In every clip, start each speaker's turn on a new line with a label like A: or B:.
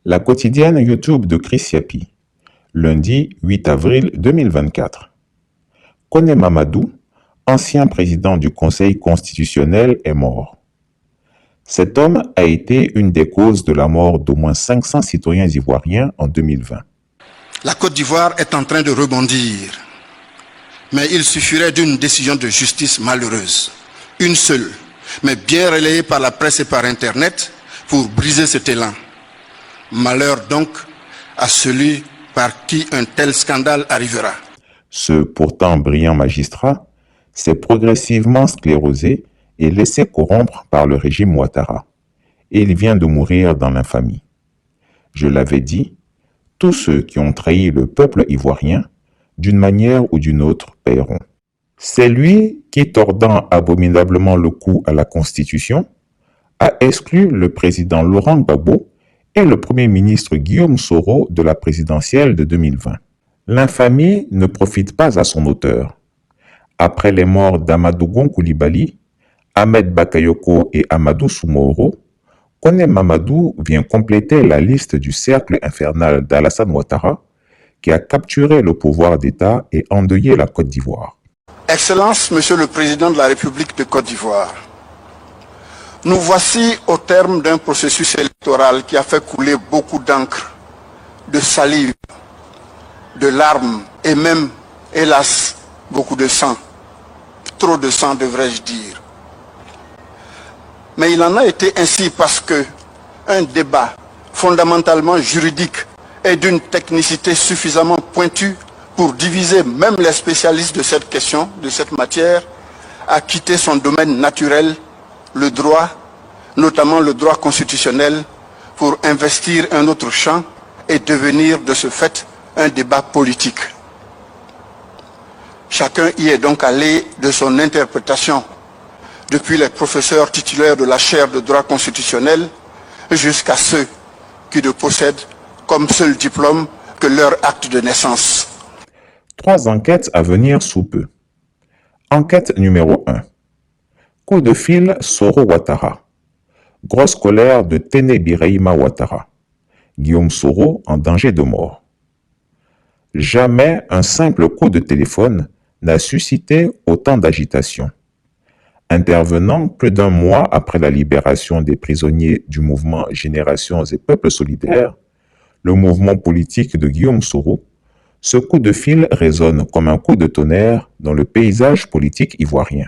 A: La quotidienne YouTube de Chris Yapi, lundi 8 avril 2024. Kone Mamadou, ancien président du Conseil constitutionnel, est mort. Cet homme a été une des causes de la mort d'au moins 500 citoyens ivoiriens en 2020.
B: La Côte d'Ivoire est en train de rebondir, mais il suffirait d'une décision de justice malheureuse, une seule, mais bien relayée par la presse et par Internet pour briser cet élan. Malheur donc à celui par qui un tel scandale arrivera.
A: Ce pourtant brillant magistrat s'est progressivement sclérosé et laissé corrompre par le régime Ouattara. Et il vient de mourir dans l'infamie. Je l'avais dit, tous ceux qui ont trahi le peuple ivoirien, d'une manière ou d'une autre, paieront. C'est lui qui, tordant abominablement le cou à la Constitution, a exclu le président Laurent Gbagbo et le Premier ministre Guillaume Soro de la présidentielle de 2020. L'infamie ne profite pas à son auteur. Après les morts d'Amadou Gon Coulibaly, Ahmed Bakayoko et Amadou Soumaoro, Kone Mamadou vient compléter la liste du cercle infernal d'Alassane Ouattara qui a capturé le pouvoir d'État et endeuillé la Côte d'Ivoire.
B: Excellence, Monsieur le Président de la République de Côte d'Ivoire, nous voici au terme d'un processus électoral qui a fait couler beaucoup d'encre, de salive, de larmes et même, hélas, beaucoup de sang. Trop de sang, devrais-je dire. Mais il en a été ainsi parce que un débat fondamentalement juridique et d'une technicité suffisamment pointue pour diviser même les spécialistes de cette question, de cette matière, a quitté son domaine naturel, le droit, notamment le droit constitutionnel, pour investir un autre champ et devenir de ce fait un débat politique. Chacun y est donc allé de son interprétation, depuis les professeurs titulaires de la chaire de droit constitutionnel jusqu'à ceux qui ne possèdent comme seul diplôme que leur acte de naissance.
A: 3 enquêtes à venir sous peu. Enquête numéro 1. Coup de fil Soro-Ouattara. Grosse colère de Téné Birahima Ouattara. Guillaume Soro en danger de mort. Jamais un simple coup de téléphone n'a suscité autant d'agitation. Intervenant plus d'1 mois après la libération des prisonniers du mouvement Générations et Peuples Solidaires, le mouvement politique de Guillaume Soro, ce coup de fil résonne comme un coup de tonnerre dans le paysage politique ivoirien.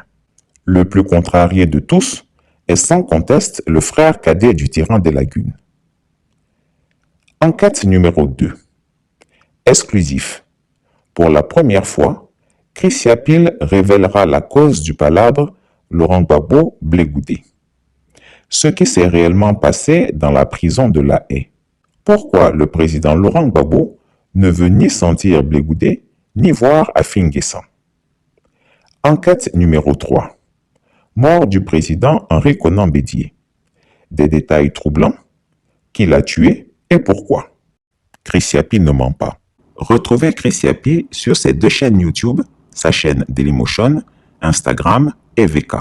A: Le plus contrarié de tous est sans conteste le frère cadet du tyran des lagunes. Enquête numéro 2. Exclusif. Pour la première fois, Chris Yapi révélera la cause du palabre Laurent Gbagbo Blé-Goudé. Ce qui s'est réellement passé dans la prison de La Haye. Pourquoi le président Laurent Gbagbo ne veut ni sentir Blé-Goudé, ni voir Afin Guessan. Enquête numéro 3. Mort du président Henri Konan Bédié. Des détails troublants. Qui l'a tué et pourquoi. Chris Yapi ne ment pas. Retrouvez Chris Yapi sur ses 2 chaînes YouTube, sa chaîne Dailymotion, Instagram et VK.